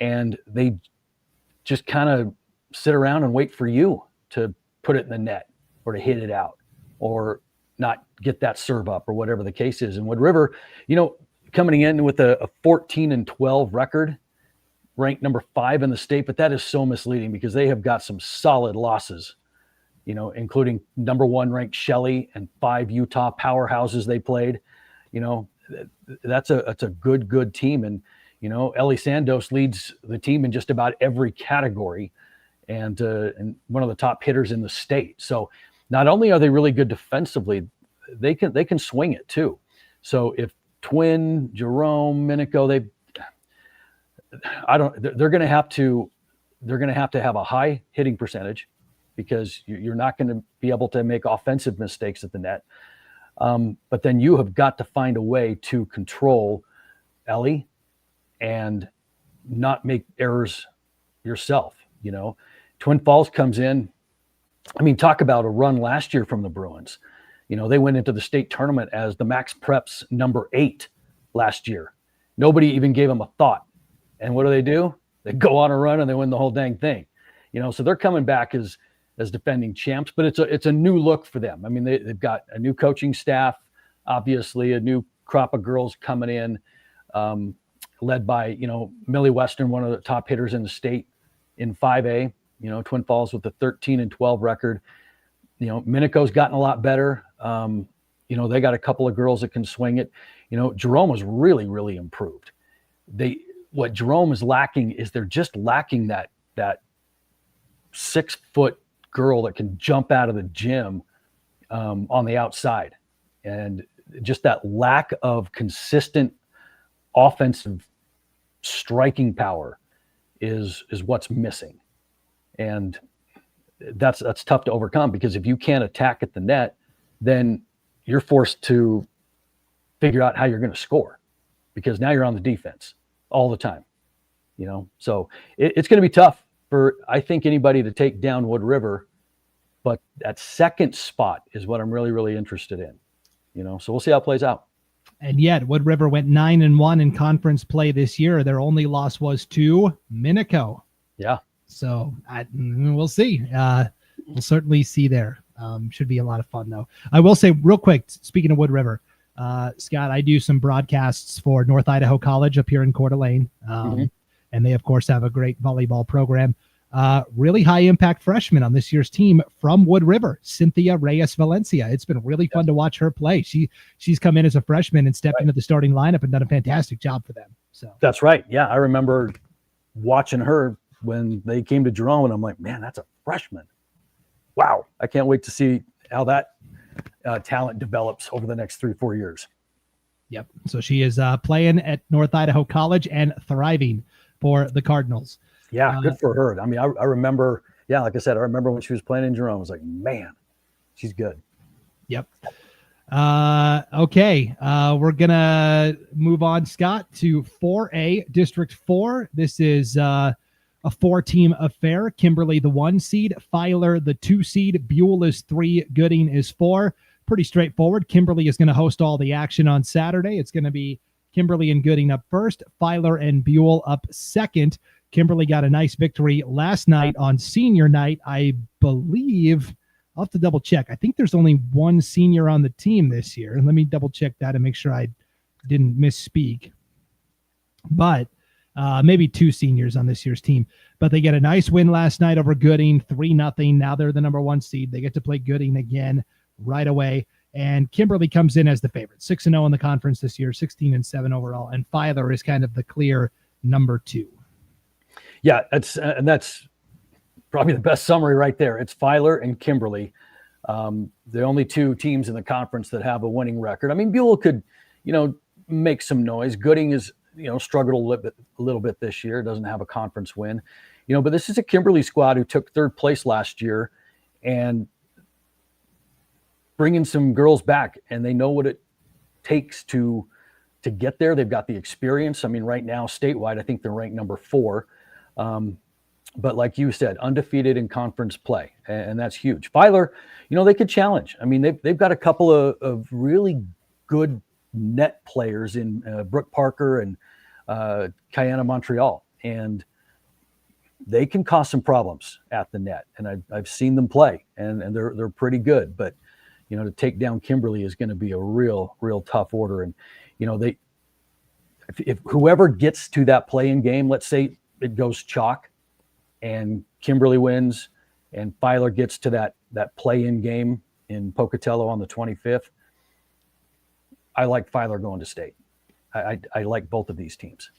Speaker 2: and they just kind of sit around and wait for you to put it in the net or to hit it out or not get that serve up or whatever the case is. And Wood River, coming in with a 14-12 record, ranked number 5 in the state, but that is so misleading because they have got some solid losses, including number 1 ranked Shelley and 5 Utah powerhouses they played. That's a good team. And, Ellie Sandos leads the team in just about every category and one of the top hitters in the state. So not only are they really good defensively, they can swing it too. So if Twin, Jerome, Minico, they're going to have to have a high hitting percentage, because you're not going to be able to make offensive mistakes at the net. But then you have got to find a way to control Ellie and not make errors yourself. Twin Falls comes in. I mean, talk about a run last year from the Bruins. They went into the state tournament as the Max Preps number 8 last year. Nobody even gave them a thought. And what do? They go on a run and they win the whole dang thing. So they're coming back as defending champs, but it's a new look for them. I mean, they've got a new coaching staff, obviously a new crop of girls coming in, led by, Millie Western, one of the top hitters in the state in 5A, Twin Falls with a 13-12 record. Minico's gotten a lot better. They got a couple of girls that can swing it. Jerome was really, really improved. What Jerome is lacking is they're just lacking that 6-foot girl that can jump out of the gym on the outside. And just that lack of consistent offensive striking power is what's missing. And that's tough to overcome, because if you can't attack at the net, then you're forced to figure out how you're going to score, because now you're on the defense all the time. So it's going to be tough for, I think, anybody to take down Wood River, but that second spot is what I'm really, really interested in, so we'll see how it plays out.
Speaker 1: And yet Wood River went 9-1 in conference play this year. Their only loss was to Minico.
Speaker 2: Yeah. So
Speaker 1: we'll see. We'll certainly see there. Should be a lot of fun, though. I will say real quick, speaking of Wood River, Scott, I do some broadcasts for North Idaho College up here in Coeur d'Alene. And they, of course, have a great volleyball program. Really high impact freshman on this year's team from Wood River, Cynthia Reyes Valencia. It's been really fun to watch her play. She's come in as a freshman and stepped into the starting lineup and done a fantastic job for them. So that's right. Yeah, I remember watching her when they came to Jerome, and I'm like, man, that's a freshman. Wow. I can't wait to see how that talent develops over the next 3-4 years. Yep. So she is playing at North Idaho College and thriving for the Cardinals. Yeah, good for her. I mean, I remember, like I said, I remember when she was playing in Jerome. I was like, man, she's good. Yep. Okay. We're going to move on, Scott, to 4A District 4. This is a 4-team affair. Kimberly, the 1 seed, Filer, the 2 seed, Buell is 3, Gooding is 4. Pretty straightforward. Kimberly is going to host all the action on Saturday. It's going to be Kimberly and Gooding up first, Filer and Buell up second. Kimberly got a nice victory last night on senior night. I believe, I'll have to double check. I think there's only 1 senior on the team this year. And let me double check that and make sure I didn't misspeak. But maybe 2 seniors on this year's team. But they get a nice win last night over Gooding, 3-0. Now they're the number 1 seed. They get to play Gooding again right away. And Kimberly comes in as the favorite, 6-0 in the conference this year, 16-7 overall. And Filer is kind of the clear number 2. Yeah, that's
Speaker 2: probably the best summary right there. It's Filer and Kimberly, the only two teams in the conference that have a winning record. I mean, Buell could, make some noise. Gooding is, struggled a little bit this year. Doesn't have a conference win, but this is a Kimberly squad who took third place last year and bringing some girls back, and they know what it takes to get there. They've got the experience. I mean, right now, statewide, I think they're ranked number 4. But like you said, undefeated in conference play, and that's huge. Filer, they could challenge. I mean, they've got a couple of really good net players in Brooke Parker and Kiana Montreal, and they can cause some problems at the net. And I've seen them play, and they're pretty good. But to take down Kimberly is going to be a real tough order. And if whoever gets to that play-in game, let's say it goes chalk, and Kimberly wins, and Filer gets to that play-in game in Pocatello on the 25th, I like Filer going to state. I like both of these teams.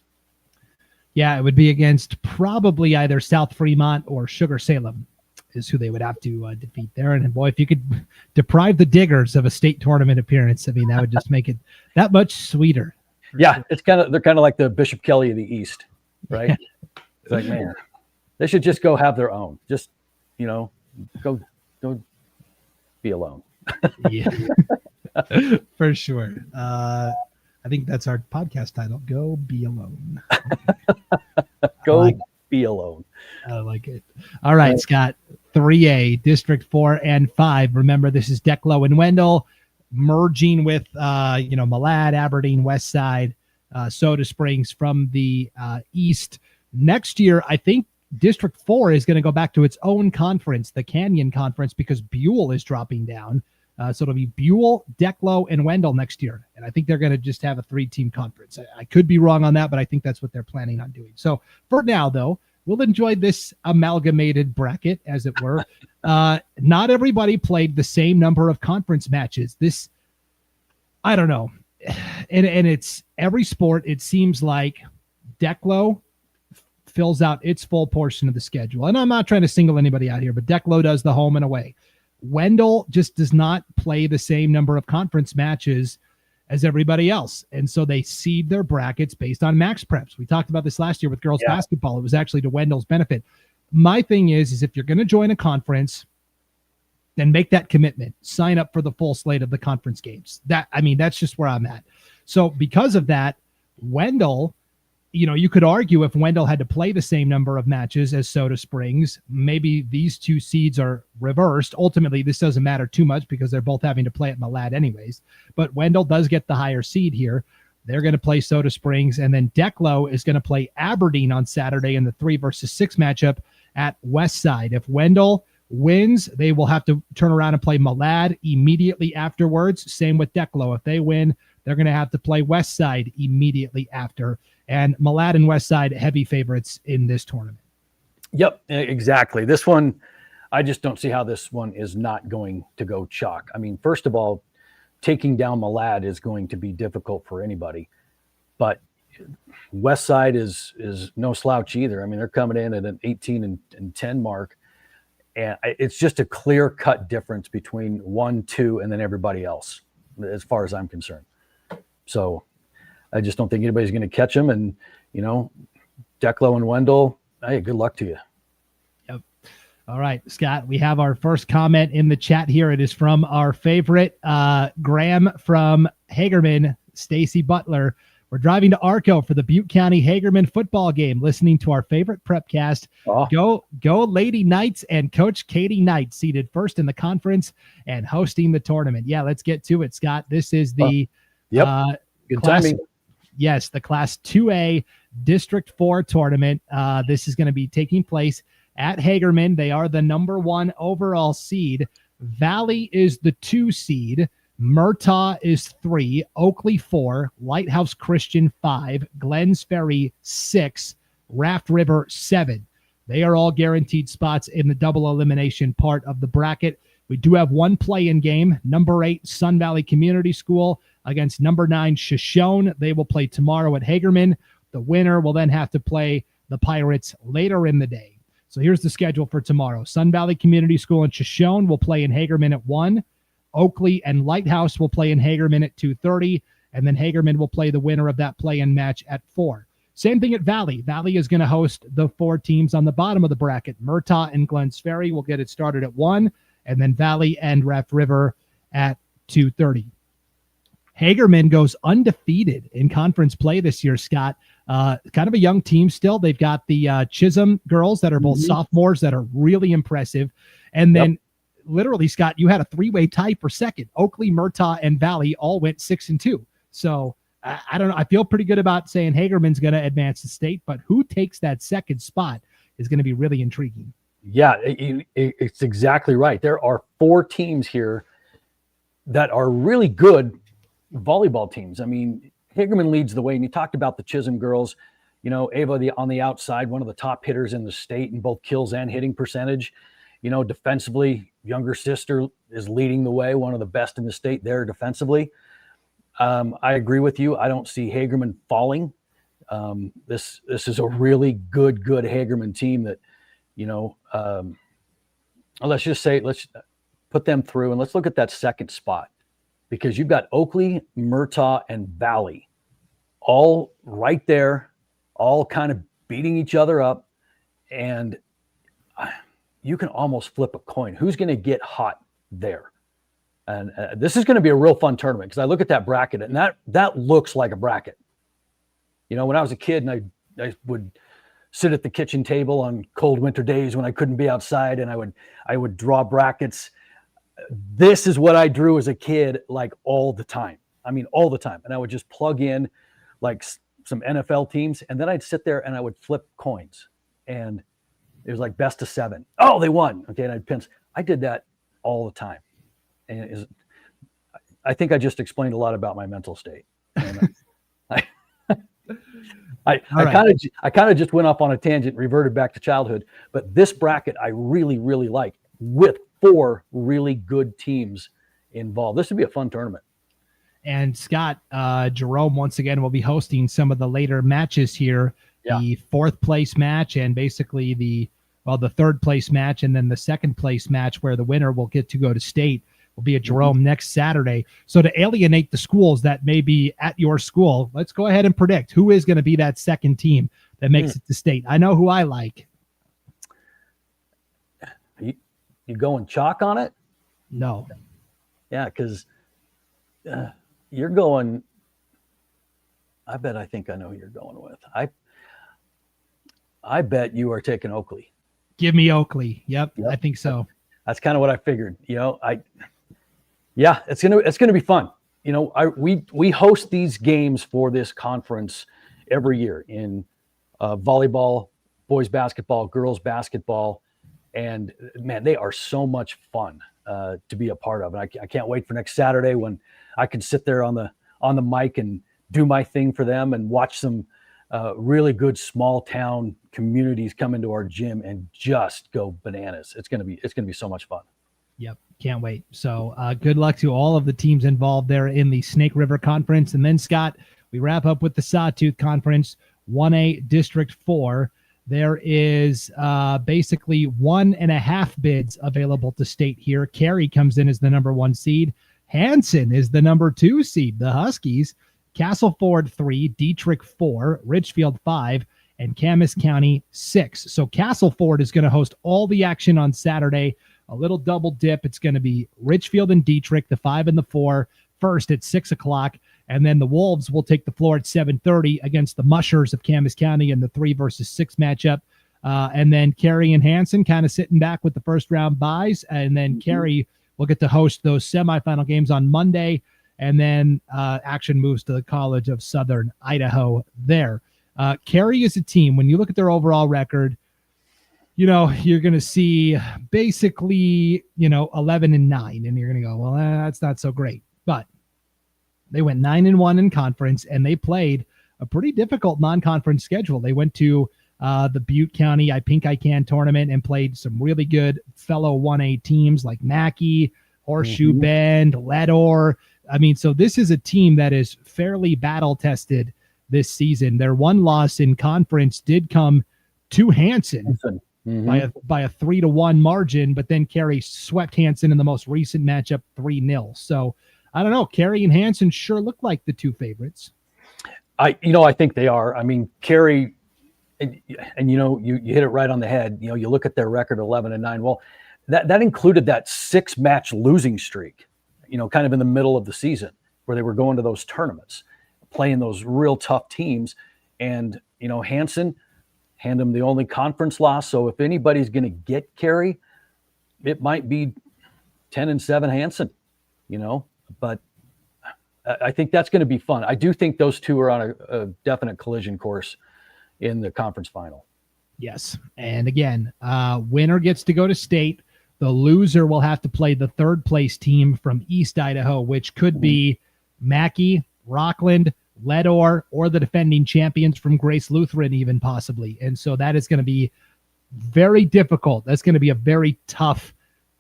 Speaker 1: Yeah, it would be against probably either South Fremont or Sugar Salem is who they would have to defeat there. And boy, if you could deprive the Diggers of a state tournament appearance, I mean, that would just make it that much sweeter.
Speaker 2: Yeah, sure. They're kind of like the Bishop Kelly of the East, right? It's like, man, they should just go have their own. Just, go be alone.
Speaker 1: Yeah, for sure. I think that's our podcast title. Go be alone.
Speaker 2: Be alone.
Speaker 1: I like it. All right, Scott. 3A, District 4 and 5. Remember, this is Declo and Wendell merging with, Malad, Aberdeen, West Side, Soda Springs from the east. Next year, I think District 4 is going to go back to its own conference, the Canyon Conference, because Buell is dropping down. So it'll be Buell, Declo, and Wendell next year. And I think they're going to just have a 3-team conference. I could be wrong on that, but I think that's what they're planning on doing. So for now, though, we'll enjoy this amalgamated bracket, as it were. Not everybody played the same number of conference matches. This, I don't know. And it's every sport, it seems like Declo fills out its full portion of the schedule. And I'm not trying to single anybody out here, but Declo does the home and away. Wendell just does not play the same number of conference matches as everybody else. And so they seed their brackets based on max preps. We talked about this last year with girls basketball. It was actually to Wendell's benefit. My thing is if you're going to join a conference, then make that commitment. Sign up for the full slate of the conference games. That's just where I'm at. So because of that, Wendell, you could argue if Wendell had to play the same number of matches as Soda Springs, maybe these two seeds are reversed. Ultimately, this doesn't matter too much because they're both having to play at Malad anyways. But Wendell does get the higher seed here. They're going to play Soda Springs, and then Declo is going to play Aberdeen on Saturday in the 3-versus-6 matchup at West Side. If Wendell wins, they will have to turn around and play Malad immediately afterwards. Same with Declo. If they win, they're going to have to play West Side immediately after. And Malad and West Side, heavy favorites in this tournament.
Speaker 2: Yep, exactly. This one, I just don't see how this one is not going to go chalk. I mean, first of all, taking down Malad is going to be difficult for anybody. But West Side is no slouch either. I mean, they're coming in at an 18 and 10 mark. And it's just a clear-cut difference between 1, 2, and then everybody else, as far as I'm concerned. So I just don't think anybody's going to catch them. And, Declo and Wendell, hey, good luck to you.
Speaker 1: Yep. All right, Scott, we have our first comment in the chat here. It is from our favorite Graham from Hagerman, Stacy Butler. We're driving to Arco for the Butte County Hagerman football game, listening to our favorite Prepcast. Oh. Go Lady Knights and Coach Katie Knight, seated first in the conference and hosting the tournament. Yeah, let's get to it, Scott. This is the
Speaker 2: good timing.
Speaker 1: Yes, the Class 2A District 4 tournament. This is going to be taking place at Hagerman. They are the number 1 overall seed. Valley is the 2 seed. Murtaugh is 3, Oakley 4, Lighthouse Christian 5, Glens Ferry 6, Raft River 7. They are all guaranteed spots in the double elimination part of the bracket. We do have one play-in game, number 8 Sun Valley Community School against number 9 Shoshone. They will play tomorrow at Hagerman. The winner will then have to play the Pirates later in the day. So here's the schedule for tomorrow. Sun Valley Community School in Shoshone will play in Hagerman at 1. Oakley and Lighthouse will play in Hagerman at 2:30. And then Hagerman will play the winner of that play-in match at 4. Same thing at Valley. Valley is going to host the 4 teams on the bottom of the bracket. Murtaugh and Glens Ferry will get it started at 1. And then Valley and Raft River at 2:30. Hagerman goes undefeated in conference play this year, Scott. Kind of a young team still. They've got the Chisholm girls that are both sophomores that are really impressive. And then literally, Scott, you had a 3-way tie for second. Oakley, Murtaugh, and Valley all went 6-2. So I don't know. I feel pretty good about saying Hagerman's going to advance to state, but who takes that second spot is going to be really intriguing.
Speaker 2: Yeah, it's exactly right. There are 4 teams here that are really good volleyball teams. I mean, Hagerman leads the way, and you talked about the Chisholm girls. You know, Ava on the outside, one of the top hitters in the state in both kills and hitting percentage. You know, defensively, younger sister is leading the way, one of the best in the state there defensively. I agree with you. I don't see Hagerman falling. This is a really good Hagerman team that, you know, let's put them through and let's look at that second spot, because you've got Oakley, Murtaugh, and Valley all right there, all kind of beating each other up. And you can almost flip a coin. Who's going to get hot there? And this is going to be a real fun tournament, because I look at that bracket and that looks like a bracket. You know, when I was a kid and I would sit at the kitchen table on cold winter days when I couldn't be outside, and I would draw brackets. This is what I drew as a kid, like all the time. I mean, all the time. And I would just plug in like some NFL teams, and then I'd sit there and I would flip coins, and it was like best of 7. Oh, they won. Okay. And I'd pins. I did that all the time. And I think I just explained a lot about my mental state. And I kind of just went off on a tangent, reverted back to childhood, but this bracket I really, really like, with 4 really good teams involved. This would be a fun tournament.
Speaker 1: And Scott, Jerome once again will be hosting some of the later matches here. Yeah. The 4th place match, and basically the 3rd place match, and then the 2nd place match where the winner will get to go to state will be at Jerome next Saturday. So to alienate the schools that may be at your school, let's go ahead and predict who is going to be that second team that makes it to state. I know who I like.
Speaker 2: You going chalk on it?
Speaker 1: No.
Speaker 2: Yeah, because you're going. I think I know who you're going with. I bet you are taking Oakley.
Speaker 1: Give me Oakley. Yep. I think so.
Speaker 2: That's kind of what I figured. You know, it's gonna be fun. You know, we host these games for this conference every year in volleyball, boys basketball, girls basketball. And man, they are so much fun to be a part of. And I can't wait for next Saturday when I can sit there on the mic and do my thing for them and watch some really good small town communities come into our gym and just go bananas. It's gonna be so much fun.
Speaker 1: Yep, can't wait. So good luck to all of the teams involved there in the Snake River Conference. And then Scott, we wrap up with the Sawtooth Conference 1A District 4. There is basically 1.5 bids available to state here. Cary comes in as the number 1 seed. Hanson is the number 2 seed. The Huskies, Castleford 3, Dietrich 4, Richfield 5, and Camas County 6. So Castleford is going to host all the action on Saturday. A little double dip. It's going to be Richfield and Dietrich, the 5 and the 4, first at 6 o'clock. And then the Wolves will take the floor at 7:30 against the Mushers of Camas County in the 3 versus 6 matchup. And then Cary and Hanson kind of sitting back with the first round buys. And then Cary will get to host those semifinal games on Monday. And then action moves to the College of Southern Idaho there. Cary is a team, when you look at their overall record, you know, you're going to see basically, 11-9. And you're going to go, well, that's not so great. But they went 9-1 in conference, and they played a pretty difficult non-conference schedule. They went to the Butte County I Pink I Can tournament and played some really good fellow 1A teams like Mackey, Horseshoe Bend, Ledore. I mean, so this is a team that is fairly battle-tested this season. Their one loss in conference did come to Hanson. by a 3-1 margin, but then Carey swept Hanson in the most recent matchup 3-0. So I don't know. Carey and Hanson sure look like the two favorites.
Speaker 2: I think they are. I mean, Carey, and you hit it right on the head. You look at their record 11-9. Well, that included that 6-match losing streak, kind of in the middle of the season where they were going to those tournaments, playing those real tough teams. And, Hanson hand them the only conference loss. So if anybody's going to get Carey, it might be 10-7 Hanson, but I think that's going to be fun. I do think those two are on a definite collision course in the conference final.
Speaker 1: Yes. And again, winner gets to go to state. The loser will have to play the third place team from East Idaho, which could be Mackey, Rockland, Leadore, or the defending champions from Grace Lutheran, even possibly. And so that is going to be very difficult. That's going to be a very tough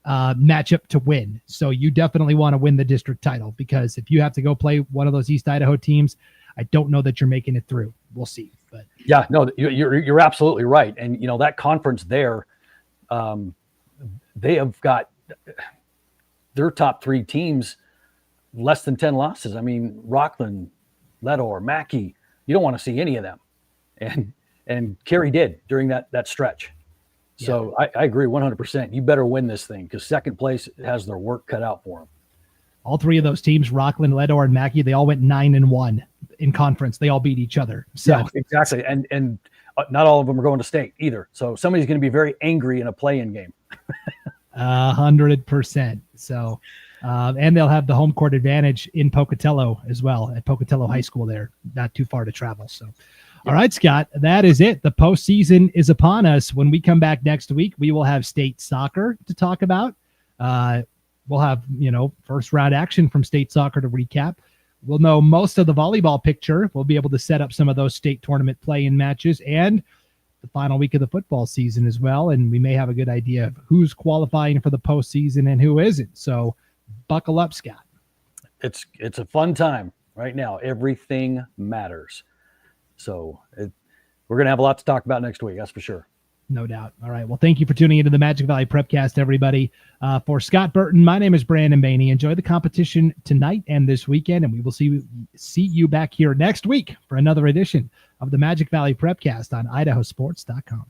Speaker 1: matchup to win. So you definitely want to win the district title, because if you have to go play one of those East Idaho teams, I don't know that you're making it through. We'll see. But
Speaker 2: yeah, no, you're absolutely right. And that conference there, they have got their top 3 teams less than 10 losses. I mean, Rockland, Leadore, Mackey, you don't want to see any of them. And Carey did during that stretch. So yeah. I agree 100%. You better win this thing, because second place has their work cut out for them.
Speaker 1: All 3 of those teams, Rockland, Leadore, and Mackey, they all went 9-1 in conference. They all beat each other. So
Speaker 2: yeah, exactly. And not all of them are going to state either. So somebody's going to be very angry in a play-in game.
Speaker 1: 100%. So, and they'll have the home court advantage in Pocatello as well, at Pocatello High School there, not too far to travel. So, all right, Scott, that is it. The postseason is upon us. When we come back next week, we will have state soccer to talk about. We'll have, first round action from state soccer to recap. We'll know most of the volleyball picture. We'll be able to set up some of those state tournament play-in matches and the final week of the football season as well. And we may have a good idea of who's qualifying for the postseason and who isn't. So buckle up, Scott.
Speaker 2: It's a fun time right now. Everything matters. So we're going to have a lot to talk about next week. That's for sure.
Speaker 1: No doubt. All right. Well, thank you for tuning into the Magic Valley Prepcast, everybody. For Scott Burton, my name is Brandon Baney. Enjoy the competition tonight and this weekend, and we will see you back here next week for another edition of the Magic Valley Prepcast on IdahoSports.com.